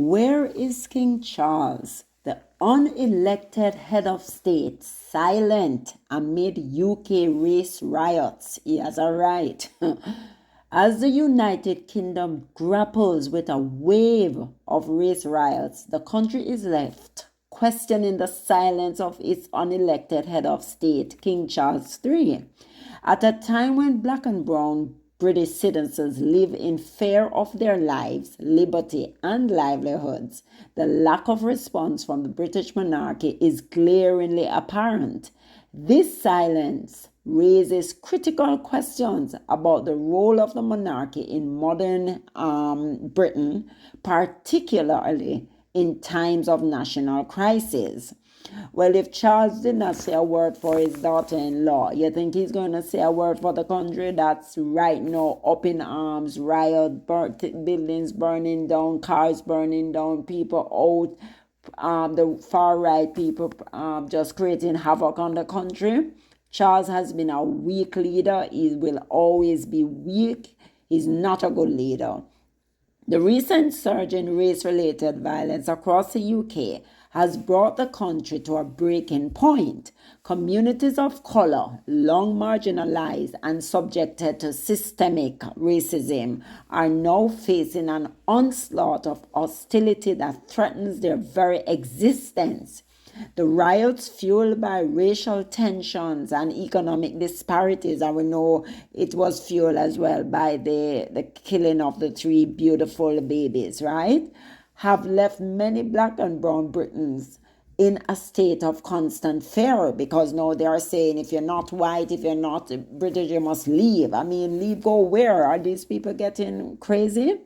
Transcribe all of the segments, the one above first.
Where is King Charles, the unelected head of state, silent amid UK race riots? He has a right. As the United Kingdom grapples with a wave of race riots, the country is left questioning the silence of its unelected head of state, King Charles III. At a time when black and brown British citizens live in fear of their lives, liberty, and livelihoods, the lack of response from the British monarchy is glaringly apparent. This silence raises critical questions about the role of the monarchy in modern Britain, particularly in times of national crisis. Well, if Charles did not say a word for his daughter-in-law, you think he's going to say a word for the country that's right now up in arms, buildings burning down, cars burning down, people out, the far-right people just creating havoc on the country? Charles has been a weak leader. He will always be weak. He's not a good leader. The recent surge in race-related violence across the UK has brought the country to a breaking point. Communities of color, long marginalized and subjected to systemic racism, are now facing an onslaught of hostility that threatens their very existence. The riots fueled by racial tensions and economic disparities, and we know it was fueled as well by the killing of the three beautiful babies, right? Have left many black and brown Britons in a state of constant fear, because now they are saying, if you're not white, if you're not British, you must leave. I mean, leave, go where? Are these people getting crazy?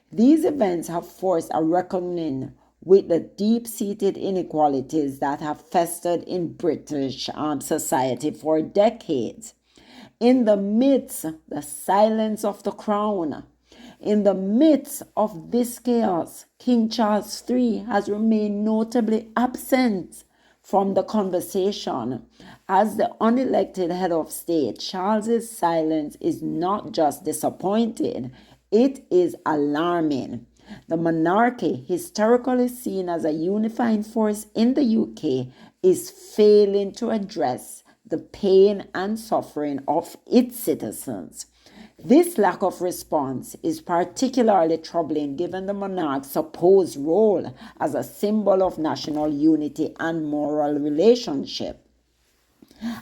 These events have forced a reckoning with the deep-seated inequalities that have festered in British society for decades. In the midst, the silence of the crown. In the midst of this chaos, King Charles III has remained notably absent from the conversation. As the unelected head of state, Charles's silence is not just disappointing, it is alarming. The monarchy, historically seen as a unifying force in the UK, is failing to address the pain and suffering of its citizens. This lack of response is particularly troubling given the monarch's supposed role as a symbol of national unity and moral relationship.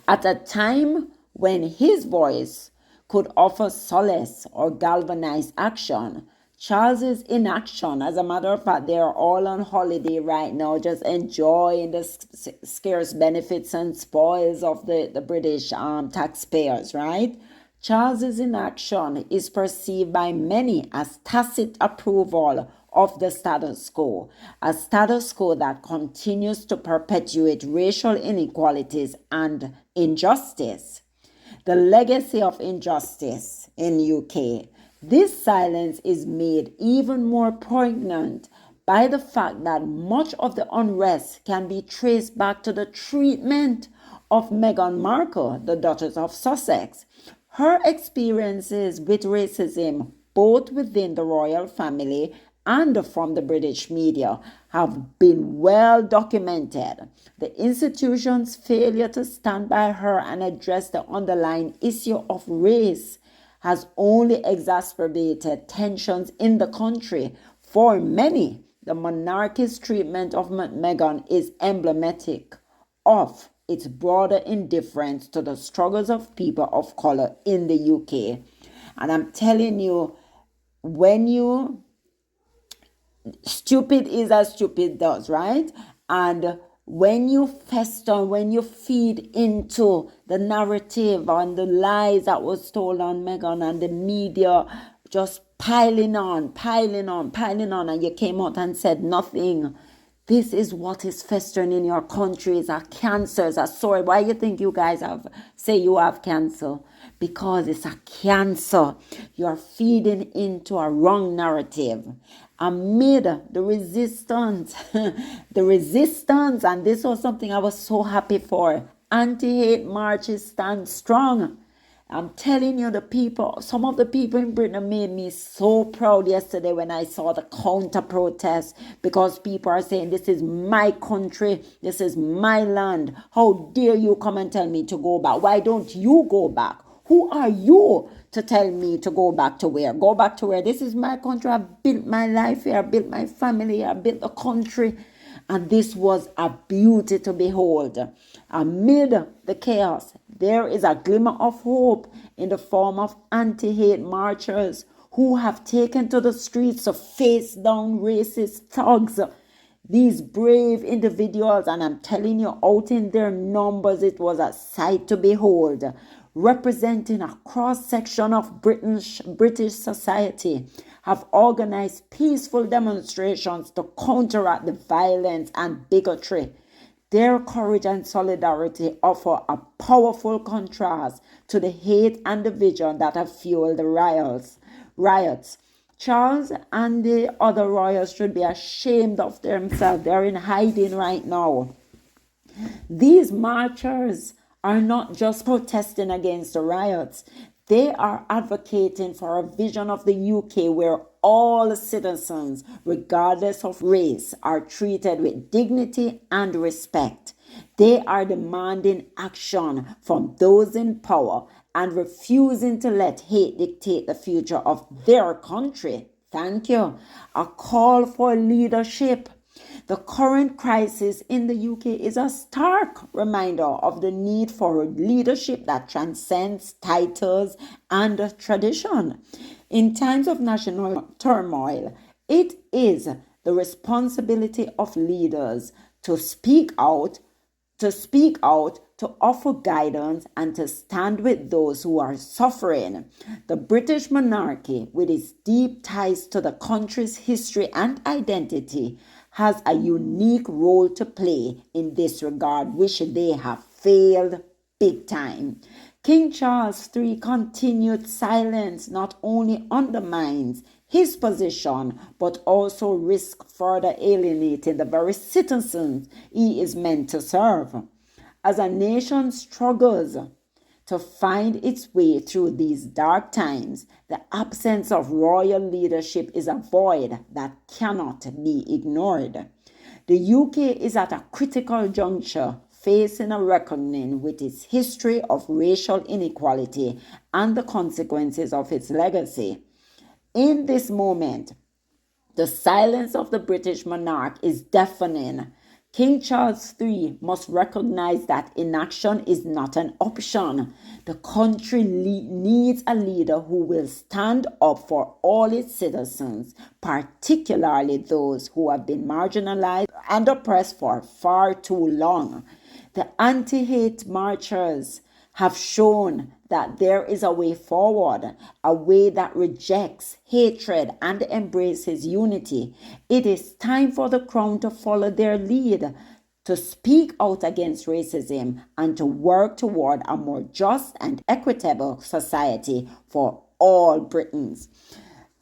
At a time when his voice could offer solace or galvanize action, Charles's inaction, as a matter of fact, they are all on holiday right now, just enjoying the scarce benefits and spoils of the British taxpayers, right? Charles's inaction is perceived by many as tacit approval of the status quo, a status quo that continues to perpetuate racial inequalities and injustice. The legacy of injustice in UK. This silence is made even more poignant by the fact that much of the unrest can be traced back to the treatment of Meghan Markle, the Duchess of Sussex. Her experiences with racism, both within the royal family and from the British media, have been well documented. The institution's failure to stand by her and address the underlying issue of race has only exacerbated tensions in the country. For many, the monarchy's treatment of Meghan is emblematic of its broader indifference to the struggles of people of color in the UK. And I'm telling you, when you stupid is as stupid does, right? And when you fester, when you feed into the narrative and the lies that was told on Meghan and the media just piling on, and you came out and said nothing. This is what is festering in your country. It's a cancer, it's a sore. Why you think you guys say you have cancer? Because it's a cancer. You're feeding into a wrong narrative. Amid the resistance, and this was something I was so happy for. Anti-hate marches stand strong. I'm telling you, the people, some of the people in Britain made me so proud yesterday when I saw the counter protest, because people are saying, this is my country, this is my land. How dare you come and tell me to go back? Why don't you go back? Who are you to tell me to go back to where? Go back to where? This is my country. I've built my life here. I built my family here. I built the country. And this was a beauty to behold. Amid the chaos, there is a glimmer of hope in the form of anti-hate marchers who have taken to the streets to face down racist thugs. These brave individuals, and I'm telling you, out in their numbers, it was a sight to behold, representing a cross-section of British society, have organized peaceful demonstrations to counteract the violence and bigotry. Their courage and solidarity offer a powerful contrast to the hate and division that have fueled the riots. Charles and the other royals should be ashamed of themselves. They're in hiding right now. These marchers are not just protesting against the riots. They are advocating for a vision of the UK where all citizens, regardless of race, are treated with dignity and respect. They are demanding action from those in power and refusing to let hate dictate the future of their country. Thank you. A call for leadership. The current crisis in the UK is a stark reminder of the need for leadership that transcends titles and tradition. In times of national turmoil, it is the responsibility of leaders to speak out, to offer guidance, and to stand with those who are suffering. The British monarchy, with its deep ties to the country's history and identity, has a unique role to play in this regard, which they have failed big time. King Charles III continued silence not only undermines his position, but also risks further alienating the very citizens he is meant to serve. As a nation struggles to find its way through these dark times, the absence of royal leadership is a void that cannot be ignored. The UK is at a critical juncture, facing a reckoning with its history of racial inequality and the consequences of its legacy. In this moment, the silence of the British monarch is deafening. King Charles III must recognize that inaction is not an option. The country needs a leader who will stand up for all its citizens, particularly those who have been marginalized and oppressed for far too long. The anti-hate marchers have shown that there is a way forward, a way that rejects hatred and embraces unity. It is time for the crown to follow their lead, to speak out against racism, and to work toward a more just and equitable society for all Britons.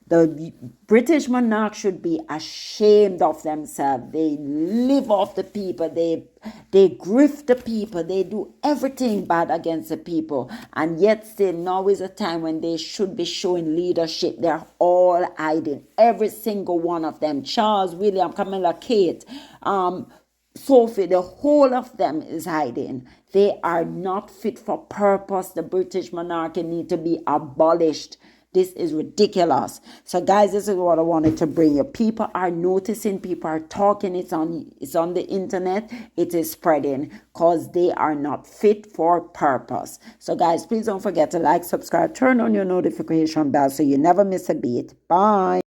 The British monarch should be ashamed of themselves. They live off the people. They grift the people. They do everything bad against the people. And yet still now is a time when they should be showing leadership. They're all hiding. Every single one of them. Charles, William, Camilla, Kate, Sophie, the whole of them is hiding. They are not fit for purpose. The British monarchy need to be abolished. This is ridiculous. So guys, this is what I wanted to bring you. People are noticing, people are talking, it's on the internet, it is spreading because they are not fit for purpose. So guys, please don't forget to like, subscribe, turn on your notification bell so you never miss a beat. Bye.